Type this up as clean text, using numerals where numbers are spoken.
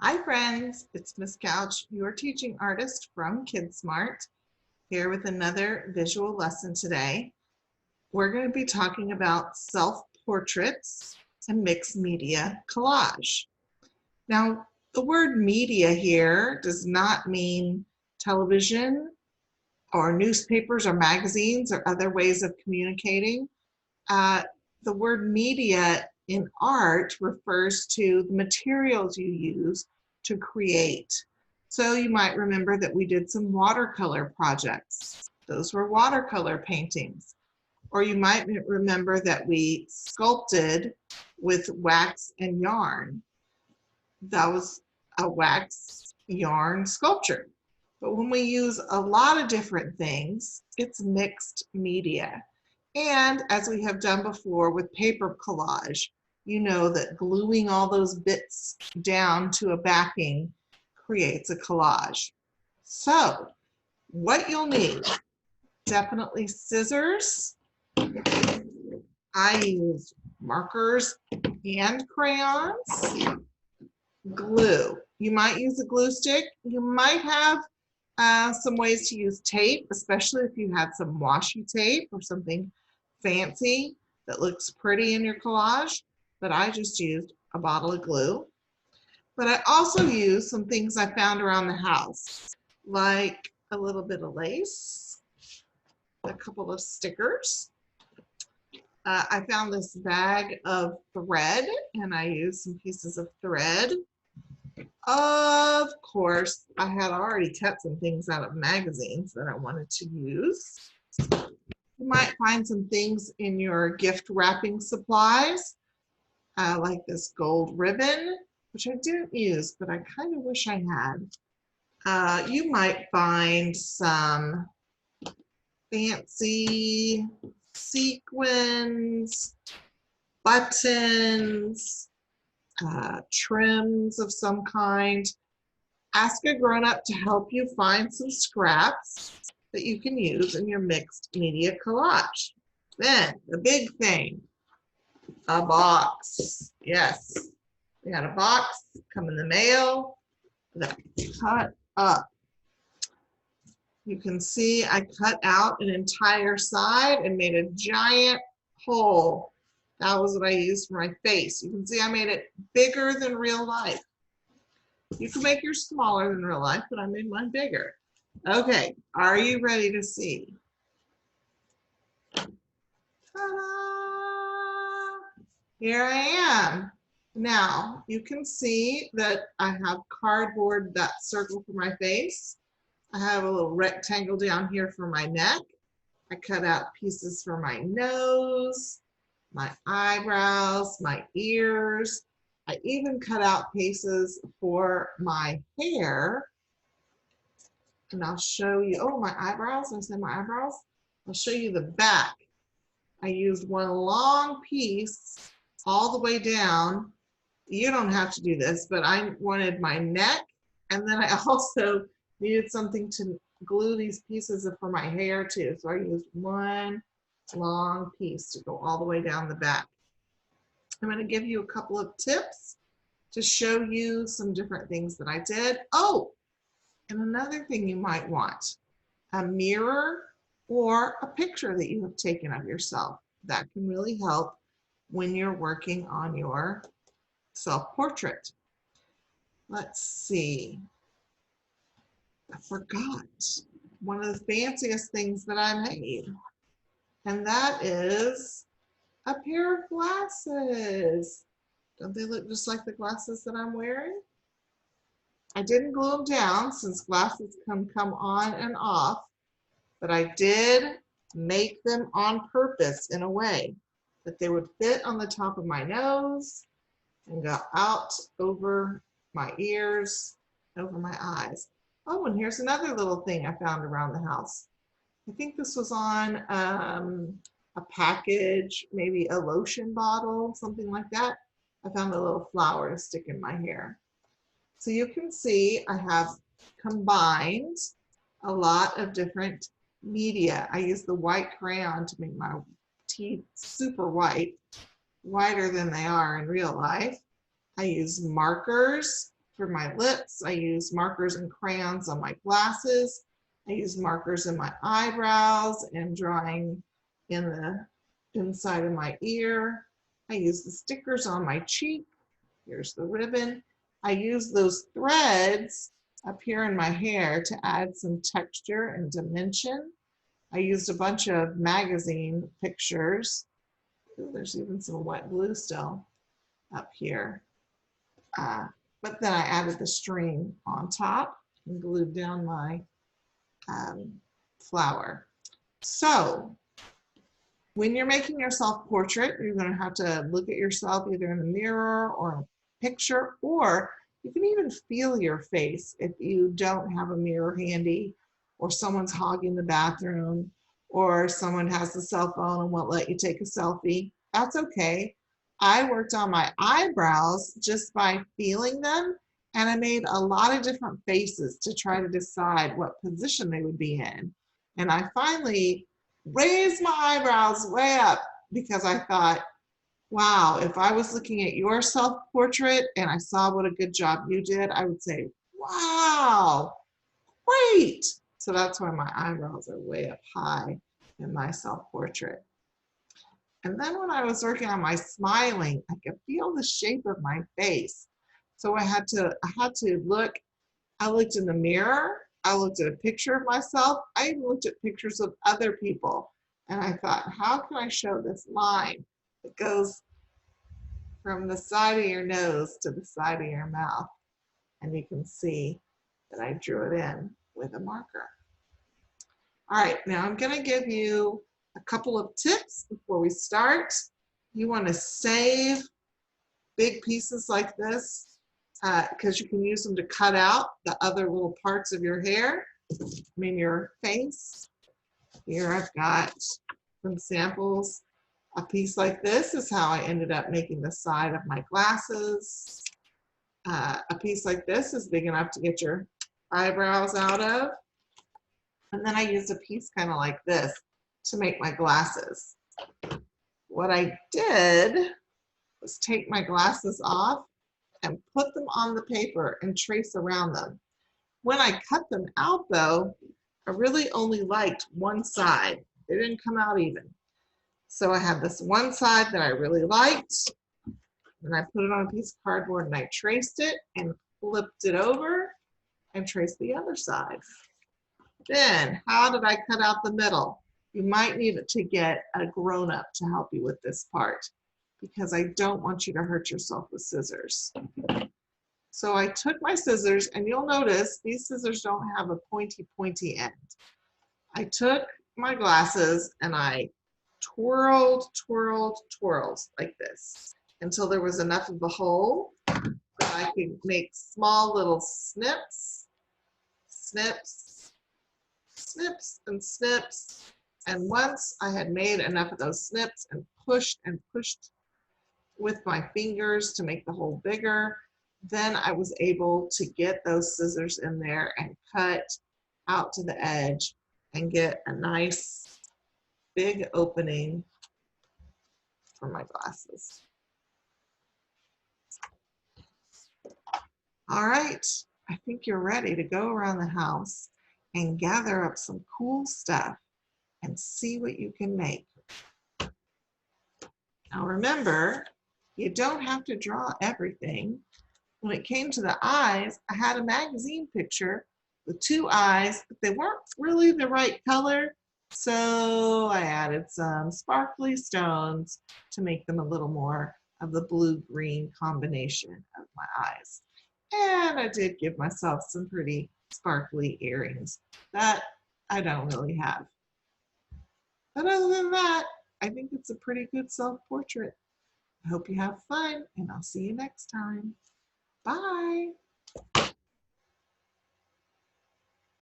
Hi friends, it's Miss Couch, your teaching artist from KidSmart, here with another visual lesson today. We're going to be talking about self-portraits and mixed media collage. Now, the word media here does not mean television or newspapers or magazines or other ways of communicating. The word media in art refers to the materials you use to create. So you might remember that we did some watercolor projects. Those were watercolor paintings. Or you might remember that we sculpted with wax and yarn. That was a wax yarn sculpture. But when we use a lot of different things, it's mixed media. And as we have done before with paper collage, you know that gluing all those bits down to a backing creates a collage. So what you'll need, definitely scissors. I use markers and crayons. Glue. You might use a glue stick. You might have some ways to use tape, especially if you had some washi tape or something fancy that looks pretty in your collage, but I just used a bottle of glue. But I also used some things I found around the house, like a little bit of lace, a couple of stickers. I found this bag of thread and I used some pieces of thread. Of course, I had already cut some things out of magazines that I wanted to use. You might find some things in your gift wrapping supplies, like this gold ribbon, which I didn't use, but I kind of wish I had. You might find some fancy sequins, buttons, trims of some kind. Ask a grown-up to help you find some scraps that you can use in your mixed media collage. Then the big thing, a box. Yes, we had a box come in the mail that cut up. You can see I cut out an entire side and made a giant hole. That was what I used for my face. You can see I made it bigger than real life. You can make yours smaller than real life, but I made mine bigger. Okay, are you ready to see? Ta-da! Here I am. Now, you can see that I have cardboard, that circle for my face. I have a little rectangle down here for my neck. I cut out pieces for my nose, my eyebrows, my ears. I even cut out pieces for my hair. And I'll show you, oh, my eyebrows, I said my eyebrows. I'll show you the back. I used one long piece all the way down. You don't have to do this, but I wanted my neck. And then I also needed something to glue these pieces for my hair too. So I used one long piece to go all the way down the back. I'm going to give you a couple of tips to show you some different things that I did. Oh, and another thing you might want, a mirror or a picture that you have taken of yourself. That can really help when you're working on your self-portrait. Let's see. I forgot one of the fanciest things that I made, and that is a pair of glasses. Don't they look just like the glasses that I'm wearing? I didn't glue them down since glasses can come on and off, but I did make them on purpose in a way that they would fit on the top of my nose and go out over my ears, over my eyes. Oh, and here's another little thing I found around the house. I think this was on a package, maybe a lotion bottle, something like that. I found a little flower to stick in my hair. So you can see I have combined a lot of different media. I used the white crayon to make my teeth super white, whiter than they are in real life. I used markers For my lips, I use markers and crayons on my glasses. I use markers in my eyebrows and drawing in the inside of my ear. I use the stickers on my cheek. Here's the ribbon. I use those threads up here in my hair to add some texture and dimension. I used a bunch of magazine pictures. Ooh, there's even some wet glue still up here. But then I added the string on top and glued down my flower. So when you're making your self-portrait, you're going to have to look at yourself either in the mirror or in a picture, or you can even feel your face if you don't have a mirror handy, or someone's hogging the bathroom, or someone has the cell phone and won't let you take a selfie. That's okay. I worked on my eyebrows just by feeling them, and I made a lot of different faces to try to decide what position they would be in. And I finally raised my eyebrows way up because I thought, wow, if I was looking at your self-portrait and I saw what a good job you did, I would say, wow, great. So that's why my eyebrows are way up high in my self-portrait. And then when I was working on my smiling, I could feel the shape of my face. So I had to look. I looked in the mirror. I looked at a picture of myself. I even looked at pictures of other people. And I thought, how can I show this line that goes from the side of your nose to the side of your mouth? And you can see that I drew it in with a marker. All right, now I'm going to give you a couple of tips before we start. You want to save big pieces like this because you can use them to cut out the other little parts of your hair, your face. Here I've got some samples. A piece like this is how I ended up making the side of my glasses. A piece like this is big enough to get your eyebrows out of. And then I used a piece kind of like this to make my glasses. What I did was take my glasses off and put them on the paper and trace around them. When I cut them out though, I really only liked one side. They didn't come out even. So I had this one side that I really liked, and I put it on a piece of cardboard and I traced it and flipped it over and traced the other side. Then, how did I cut out the middle? You might need to get a grown-up to help you with this part because I don't want you to hurt yourself with scissors. So I took my scissors, and you'll notice these scissors don't have a pointy end. I took my glasses and I twirled like this until there was enough of a hole that I could make small little snips, snips and snips. And once I had made enough of those snips and pushed with my fingers to make the hole bigger, then I was able to get those scissors in there and cut out to the edge and get a nice big opening for my glasses. All right, I think you're ready to go around the house and gather up some cool stuff and see what you can make. Now remember, you don't have to draw everything. When it came to the eyes, I had a magazine picture with two eyes, but they weren't really the right color. So I added some sparkly stones to make them a little more of the blue-green combination of my eyes. And I did give myself some pretty sparkly earrings that I don't really have. But other than that, I think it's a pretty good self-portrait. I hope you have fun, and I'll see you next time. Bye.